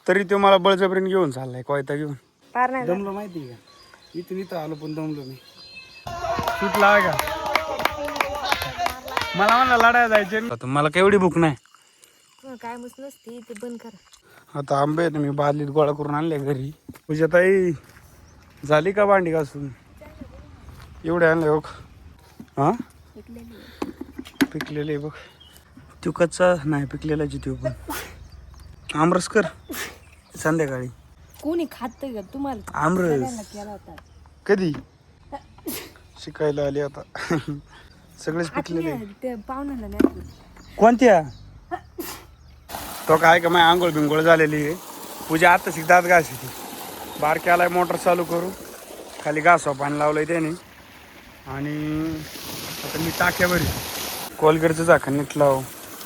तरी तो मला बळजबरीने घेऊन चाललाय कोयता घेऊन. पार नाही दमलो माहिती का, इथून इथं आलो पण दमलो मी. सुटला का मला म्हणलं लढायला जायचे. मला केवढी भूक नाही. काय मस्त नसते ते बंद करा. आता आंबे आहेत मी बादलीत गोळा करून आणले घरी. तुझ्या ताई झाली का भांडी घासून? एवढे आणले बघ. हा पिकलेले बघ. तू कच्चा नाही पिकलेलाची तू पण. आमरस कर संध्याकाळी. कोणी खात का तुम्हाला? आमरस केला होता कधी शिकायला आली आता. सगळेच पिकलेले. ते पाहुण्याला नाही. कोणत्या तो काय का माझी आंघोळ बिंगोळ झालेली आहे. पूजा आता शिकतात घास ती बारकी आलाय मोटर चालू करू. खाली घासवा पाणी लावलंय त्याने. आणि आता मी टाक्यावर कोलगेटचं झाकण नीट लाव.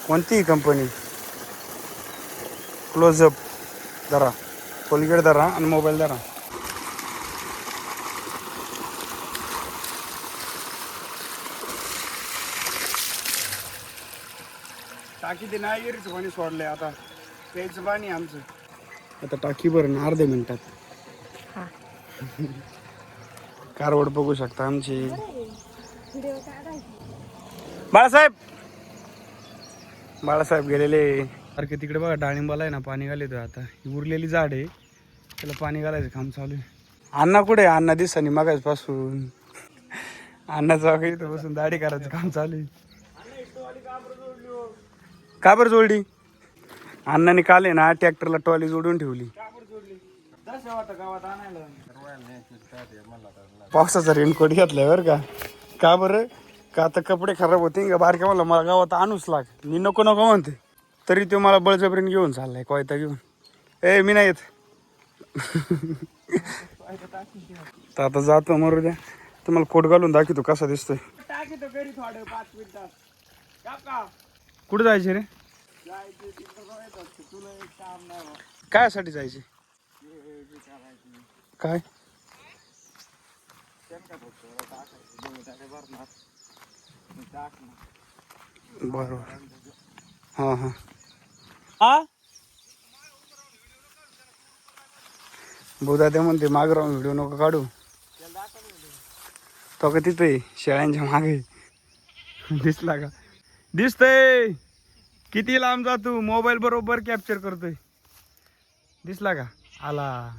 कोणतीही कंपनी क्लोजअप धरा, कोलगेट धरा आणि मोबाईल धरा. टाकी ते नाही येरीचं पाणी सोडलंय आता प्यायचं पाणी आमचं. आता टाकी भरून अर्ध्या मिनिटात. कारवड बघू शकता आमची. बाळासाहेब गेलेले सारखे तिकडे बघा. डाळिंबाला आहे ना पाणी घालतो. आता ही उरलेली झाड आहे त्याला पाणी घालायचं काम चालू आहे. अण्णा कुठे? अण्णा दिसतानी मगाच पासून. अण्णाचं इथं बसून दाढी करायचं काम चालू आहे. का बरं जोडली? अण्णाने काल आहे ना ट्रॅक्टरला ट्रॉली जोडून ठेवली. पावसाचा रेनकोट घेतलाय बरं का. का बरं? का आता कपडे खराब होते का बारक्या मला गावात आणूच लाग. मी नको नको म्हणते तरी तो मला बळजबरीने घेऊन चाललाय कोयता घेऊन. ए मी नाही येत. तर आता जातो मरू द्या. तुम्हाला कोट घालून दाखवतो कसा दिसतोय. कुठे जायचे रे? कायसाठी जायचे? काय बरोबर. हा हा हा बोधा ते म्हणते माग राहून व्हिडिओ नको काढू. तो का तिथे शेळ्यांच्या मागे दिसला का? दिसतय किती लांब जातो. मोबाईल बरोबर कॅप्चर करतोय. दिसला का? आला.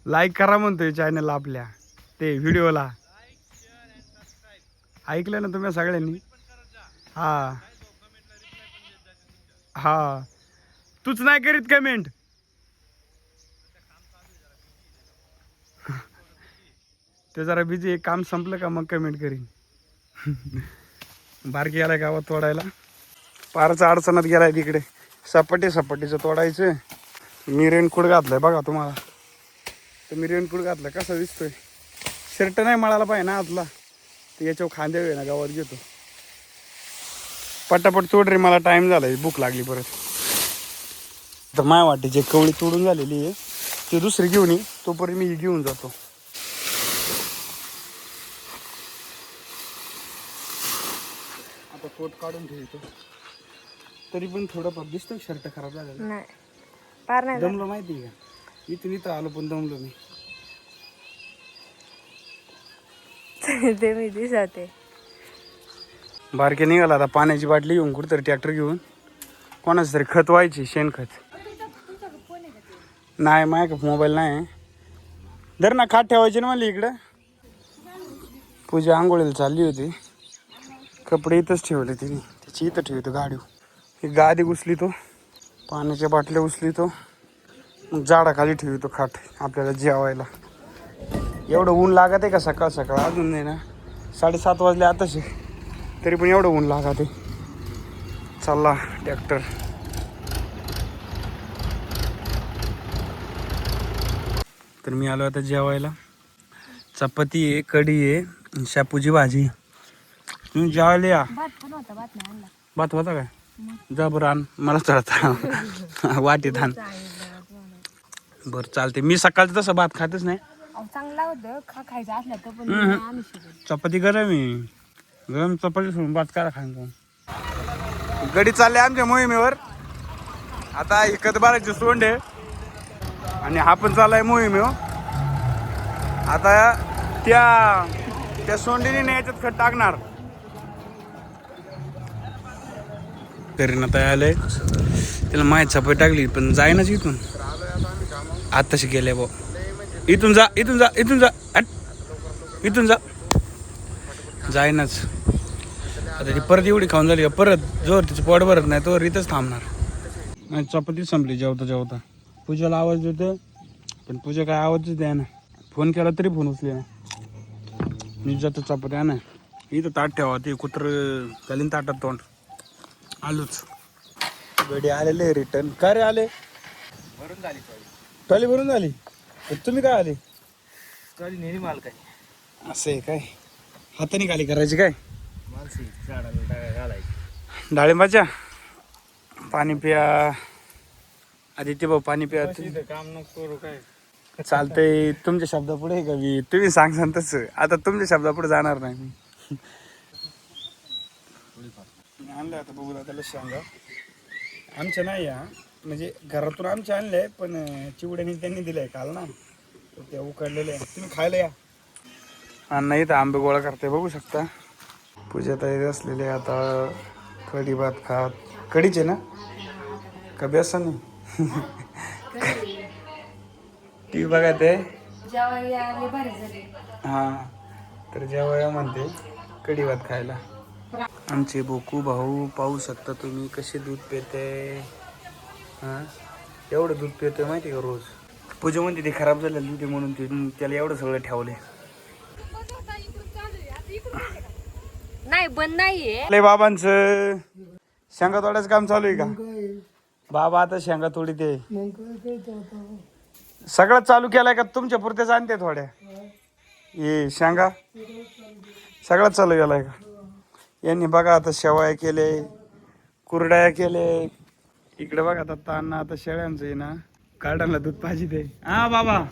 लाईक करा म्हणतोय चॅनल आपल्या ते व्हिडिओला. ऐकलं ना तुम्ही सगळ्यांनी? हा हा तूच नाही करीत कमेंट. ते जरा बिझी काम संपलं का मग कमेंट करीन. बारकी आलाय गावात तोडायला. पारचा अडचणात गेलाय तिकडे. सपाटीचं तोडायचं. मी रेनकोट घातलाय बघा तुम्हाला. तर मी रेनकोट घातलाय कसा दिसतोय. शर्ट नाही मळाला पाहिजे ना आतला. तर याच्यावर खांद्यावर ना गावात घेतो. पटापट तोड रे मला टाइम झालाय. भूक लागली परत. तर माय वाटेची कवळी तोडून झालेली आहे. ते दुसरी घेऊन ये तोपर्यंत मी घेऊन जातो. आता कोट काढून ठेवतो. तरी पण थोडंफार दिसतो शर्ट खराब झालेला. नाही पार नाही. दमलो माहिती का, इथून इथं आलो पण दमलो मी. ते मी दिसते. बारके निघाला आता पाण्याची बाटली घेऊन कुठेतरी ट्रॅक्टर घेऊन. कोणाचं तरी खत व्हायची शेणखत. नाही माझ्या मोबाईल नाही. धर ना खाट ठेवायची ना मला इकडं. पूजा आंघोळीला चालली होती. कपडे इथंच ठेवले तिने. त्याची इथं ठेवतो गाडी. ही गादी उचली तो. पाण्याच्या बाटल्या उचली तो. मग झाडाखाली ठेवतो खाट आपल्याला जेवायला. एवढं ऊन लागत आहे का सकाळ सकाळ? अजून नाही ना 7:30 वाजले आताशी. तरी पण एवढं ऊन लागत आहे. चालला ट्रॅक्टर. तर मी आलो आता जेवायला. चपाती आहे, कढी आहे, शापूची भाजी. तुम्ही जेवायला या. भात होता काय? जा बरं आण मला चढता वाटीत आण. बरं चालते. मी सकाळचं तसं भात खातच नाही. चांगला होतं खायचं असलं तर पण चपाती गरम आहे. गरम चपाती सोडून भात करा खायचं. गडी चालले आमच्या मोहिमेवर. आता एकत बाराची सोंड आहे आणि हा पण चाललाय मोहीम हो. आता त्या सोंडीने नाही याच्यात खत टाकणार. तरी ना तयार आलंय त्याला माहीत छापे टाकली पण जाईनाच इथून. आताशी गेले भाऊ. इथून जा इथून जा इथून जा इथून जा जाईनाच. आता ती परत एवढी खाऊन झाली का परत जोर तिचं पोट भरत नाही तो इथंच थांबणार. नाही चपाती संपली जेवता जेवता. पूजाला आवाज देतो पण पूजा काय आवाजच द्या ना. फोन केला तरी फोन उचले ना. मी जातो चपात्या ना इथं ताट ठेवा ते कुत्र घालीन ताटात तोंड. आलोच गडी आलेले रिटर्न. काय रे आले भरून झाली ट्रॉली भरून झाली. तुम्ही काय आले ट्रॉली नेली माल काय असं आहे काय. हाताने खाली करायची काय माणसी झाडाला घालायची. डाळिंबाच्या पाणी प्या आदित्य भाऊ पाणी प्या. काम नको करू काय चालतंय तुमच्या शब्दापुढे का मी तुम्ही सांगसान तसं. आता तुमच्या शब्दापुढे जाणार नाही मी. आणलं आता बघू त्याला शेंगा आमच्या नाही या म्हणजे घरातून आमच्या आणले पण चिवड्याने त्यांनी दिलंय काल ना तर ते उकडलेले आहे. तुम्ही खायला या. नाही तर आंबे गोळा करते बघू शकता. पूजा तयारी असलेली आहे आता. कढी भात खात कढीचे ना का बेसन नाही. टी बघा ते हां तर जेव्हा म्हणते कढी भात खायला. आमचे बोकू भाऊ पाहू शकता तुम्ही कसे दूध पिते. हां एवढं दूध पितोय माहिती का रोज. पूजा म्हणते ते खराब झालेलं दूध आहे म्हणून ते त्याला एवढं सगळं ठेवले. नाही बंद नाहीये. बाबांचं शेंगा तोडायचं काम चालू आहे का बाबा. आता शेंगा तोडी ते सगळं चालू केलंय का तुमच्या पुरतेच आणते थोड्या. ये शेंगा सगळं चालू केलाय का. यांनी बघा आता शेवया केले कुरड्या केले. इकडे बघा आता ताण आता शेळ्यांचं आहे ना कार्डाला दूध पाहिजे ते. हा बाबा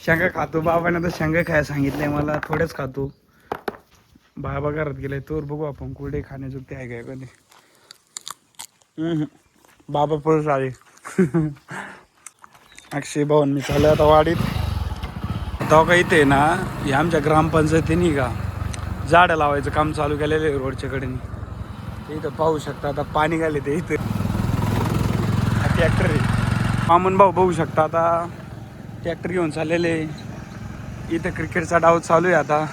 शेंगा खातो. बाबाने आता शेंगा खायला सांगितलंय मला थोडेच खातो. बाबा घरात गेलाय तोर बघू आपण कुरडे खाण्याजोगते आहे काय कधी. बाबा परत आले. अक्षय भाऊन मी चालू आता वाडीत. तेव्हा का इथे ना हे आमच्या ग्रामपंचायतीने का झाडं लावायचं काम चालू केलेलं आहे रोडच्या कडेने. इथं पाहू शकता आता पाणी घाले ते इथं ट्रॅक्टर आहे. मामून भाऊ बघू शकता आता ट्रॅक्टर घेऊन चाललेले. इथं क्रिकेटचा डाव चालू आहे आता.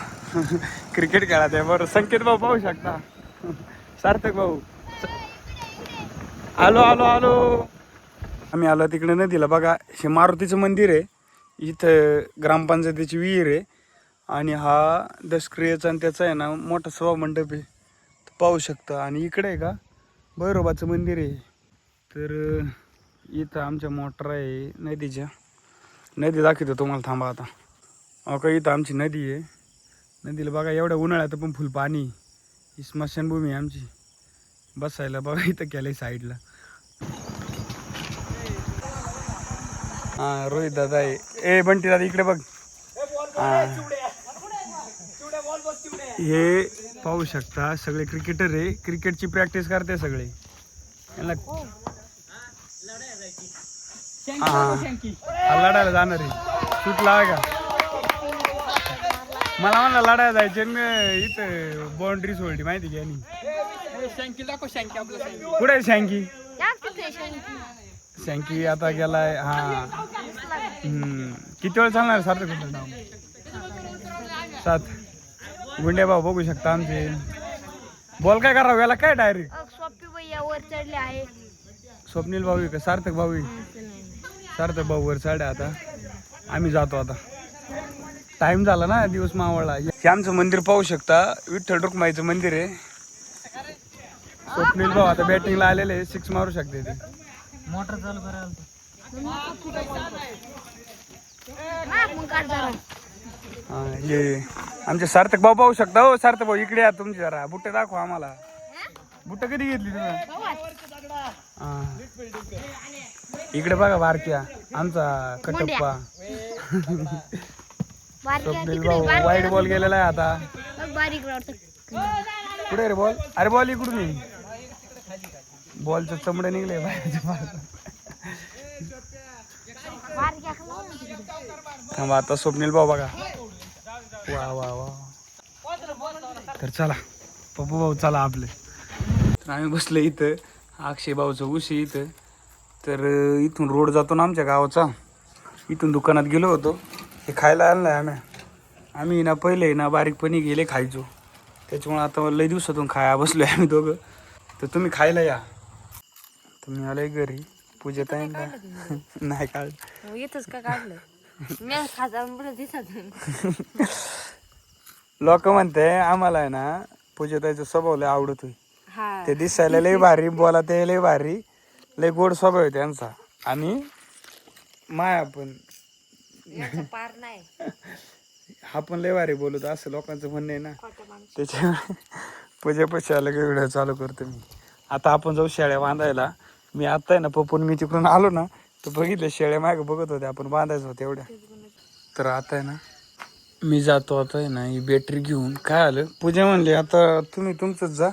क्रिकेट खेळात आहे बरं. संकेत भाऊ पाहू शकता. सार्थक भाऊ आलो आलो आलो. आम्ही आलो तिकडे नदीला बघा. हे मारुतीचं मंदिर आहे. इथं ग्रामपंचायतीची विहीर आहे आणि हा दशक्रियेचा आणि त्याचा आहे ना मोठा सभा मंडप आहे पाहू शकता. आणि इकडे आहे का भैरोबाचं मंदिर आहे. तर इथं आमच्या मोटर आहे नदीच्या. नदी दाखवतो तुम्हाला थांबा आता. अहो का इथं आमची नदी आहे. नदीला बघा एवढ्या उन्हाळ्यात पण फुल पाणी. ही स्मशानभूमी आहे आमची. बसायला बघा इथं केलं साईडला. हां रोहित दादा आहे. ए बंटी दादा इकडे बघ. हे पाहू शकता सगळे क्रिकेटर आहे. क्रिकेटची प्रॅक्टिस करते सगळे. यांना लढायला जाणार आहे. शूट लावा का मला म्हणलं लढायला जायचे इथं बाउंड्री सोडली माहिती की. यांनी कुठे आहे शँकी. शँकी आता गेलाय. हा किती वेळ चालणार सारखं कुठं नाव 7. गुंडे भाऊ बघू शकता आमचे. बॉल काय करावं याला काय डायरेक्ट. वर चढले आहे. स्वप्नील भाऊ का सार्थक भाऊ. सार्थक भाऊ वर चढ्या. आता आम्ही जातो आता. टाइम झाला ना दिवस मावळला. हे आमचं मंदिर पाहू शकता. विठ्ठल रुक्माईचं मंदिर आहे. स्वप्नील भाऊ आता बॅटिंगला आलेले 6 मारू शकते ते. मोटर चालू करायला हे आमचे सार्थक भाऊ पाहू शकता. हो सार्थक भाऊ इकडे या. तुमची जरा बुट्टे दाखवा आम्हाला. बुट्ट कधी घेतली तुम्ही. हा इकडे बघा बारक्या आमचा कटप्पा. स्वप्नील भाऊ वाईट बॉल गेलेला आहे आता. कुठे रे बॉल. अरे बॉल इकडून बॉलचं चमडं निघले बाहेरच्या बाहेर. थांबा आता स्वप्नील भाऊ बघा. वा वा वा. तर चला पप्पू भाऊ चला आपले. तर आम्ही बसलो इथं अक्षय भाऊचं उशी इथं. तर इथून रोड जातो ना आमच्या गावाचा. इथून दुकानात गेलो होतो हे खायला आलं नाही आम्ही ना पहिले ना बारीकपणी गेले खायचो. त्याच्यामुळे आता लई दिवसातून खाया बसलो आहे आम्ही दोघं. तर तुम्ही खायला या. तुम्ही आले घरी पूजा ताईंना नाही काढ येतच का काढलं मी खाजा दिसत. लोक म्हणते आम्हाला आहे ना पूजा ताईचा स्वभाव लय आवडतोय. हा ते दिसायला लय भारी बोला ते लय भारी लय गोड स्वभाव आहे त्यांचा. आणि माया पण याचा पार नाही. हा पण लय भारी बोलत असं लोकांचं म्हणणं आहे ना. खोटं माणूस. त्याच्यामुळे पूजेपाशी आलं की व्हिडिओ चालू करतो मी. आता आपण जाऊ शेळ्या बांधायला. मी आता आहे ना पप्पून मी तिकडून आलो ना तर बघितलं शेळ्या मागे बघत होते आपण बांधायचं होतं एवढ्या. तर आता आहे ना मी जातो आता आहे ना ही बॅटरी घेऊन. काय आलं पूजा म्हणली आता तुम्ही तुमचंच जा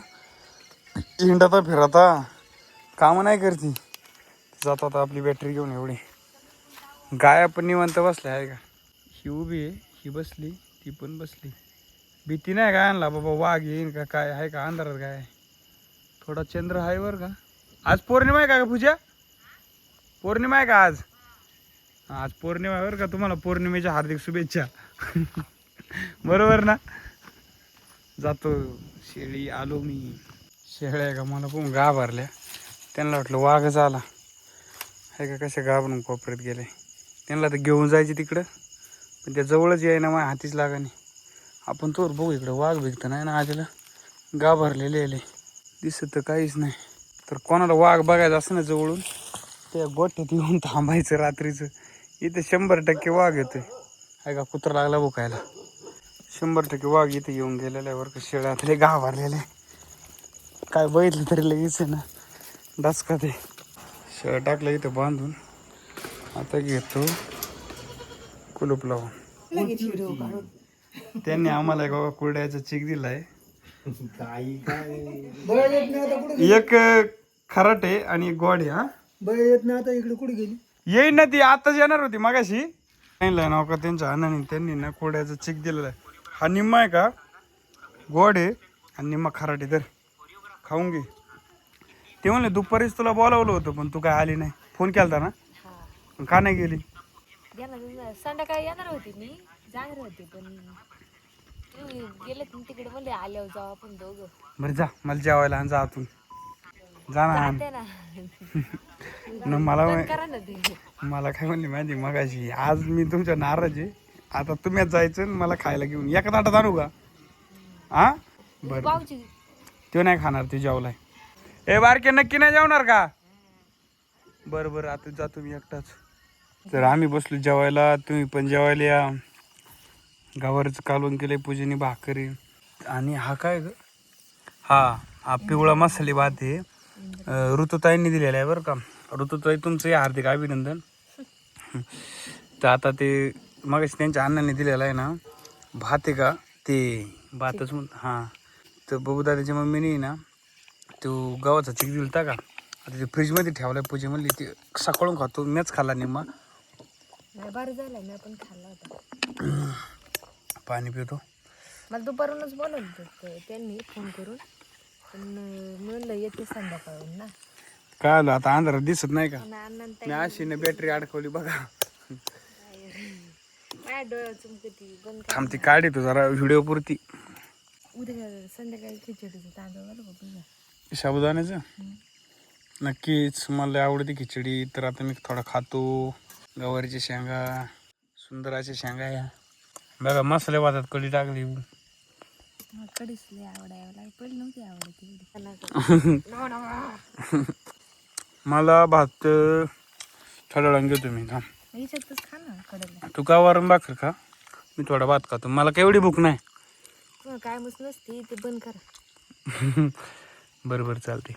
हिंडता फिरता कामं नाही करती. जातो आता आपली बॅटरी घेऊन. एवढी गाय आपण निवांत बसल्या आहे का. ही उभी आहे ही बसली ती पण बसली. भीती नाही काय आणला बाबा वाघ येईन का काय आहे का अंधारात काय. थोडा चंद्र आहे बरं का. आज पौर्णिमा आहे का पूजा. पौर्णिमा आहे का आज. आज पौर्णिमा आहे बरं का. तुम्हाला पौर्णिमेच्या हार्दिक शुभेच्छा. बरोबर ना. जातो शेळी आलो मी. शेळ्या आहे का मला पण घाबरल्या. त्यांना वाटलं वाघच आला आहे का. कशा घाबरून कोपऱ्यात गेले. त्यांना तर घेऊन जायचे तिकडं पण त्या जवळच यायना माझ्या हातीच लागा नाही. आपण तोर बघू इकडं वाघ भिकतं नाही ना. आजला घाबरलेले आले दिसत तर काहीच नाही. तर कोणाला वाघ बघायचं असं ना जवळून त्या गोठ्यात येऊन थांबायचं रात्रीचं. इथे 100% वाघ येतोय आहे का. कुत्रा लागला भुकायला 100% वाघ इथे येऊन गेलेला आहे बरं का. शेळ्यात लय घाबरलेले काय बघितलं तरी लगेच आहे ना डसका ते. शेळ टाकलं इथं बांधून. आता घेतो कुलूप लावून. त्यांनी आम्हाला एक कुरड्याचा चिक दिलाय. एक खराट आहे आणि एक गोड आहे. हा येत नाही आता इकडे कुठे गेली. येईन ना ती आताच येणार होती मगाशी. सांगितलंय ना का त्यांच्या अण्णांनी त्यांनी ना कोड्याचा चिक दिलेला आहे. हा निम्मा आहे का गोड आहे आणि निम्मा खराट आहे. तर खाऊन घे. ते म्हणले दुपारीच तुला बोलावलं होतं पण तू काय आली नाही. फोन केलता ना पण का नाही गेली. संध्याकाळी येणार होती मी जाणार होते पण तुम्ही गेले तिकडे म्हणले आल्यावर जाऊ आपण दोघं. बरं जा मला जेवायला आणि जा आतून जा ना. जाते ना मला करा ना ते. मला काय म्हणली माहिती मगाशी आज मी तुमच्या नाराज आहे. आता तुम्हीच जायचं आणि मला खायला घेऊन एका ताटात आणू का. हा बरं पावची तो नाही खाणार ते जेवलाय. ए बारके नक्की नाही जेवणार का. बरं बरं आता जातो मी एकटाच. तर आम्ही बसलो जेवायला तुम्ही पण जेवायला या. गवारीचं कालवण केलंय पूजेने भाकरी. आणि हा काय ग हा पिवळा मसाले भात आहे. ऋतुताईंनी दिलेला आहे बरं का. ऋतुताई तुमचं हार्दिक अभिनंदन. तर आता ते मगाशी त्यांच्या अण्णांनी दिलेला आहे ना भात आहे का ते भातच हां. तर बबूदादाच्या मम्मीने ना तो गव्हाचा चिक दिलता का आता ते फ्रीजमध्ये ठेवला आहे. पूजे म्हणली ते सकाळून खातो. मॅच खाल्ला निम्मा. नाही बरं झालं मी पण खाल्ला होता. पाणी पितो. मला दुपारूनच बोलवलं होतं त्यांनी फोन करून पण म्हणलं येते संध्याकाळून ना. काय आलं आता अंधारात दिसत नाही का. अण्णांता मी अशी बॅटरी अडकवली बघा. माझ्या डोळ्यात चुमकती बंद थांबती काढ येतो जरा व्हिडिओ पुरती. उद्या संध्याकाळी खिचडीचं तांदूळ घालू का तुझा. साबुदाण्याचं नक्कीच मला आवडते खिचडी. तर आता मी थोडा खातो. गवारीच्या शेंगा सुंदर अशा शेंगा या बघा. मसाले भातात कढी टाकली. कधीच लय आवडायला पहिली नव्हती आवडत. मला भात थोडा वेळानं घेतो मी. थांब याच्यातच खा ना कडेला. तू का वरण भाकर खा मी थोडा भात खातो. मला काय एवढी भूक नाही. काय मस्त नसती ते बंद करा. बरं बरं चालते.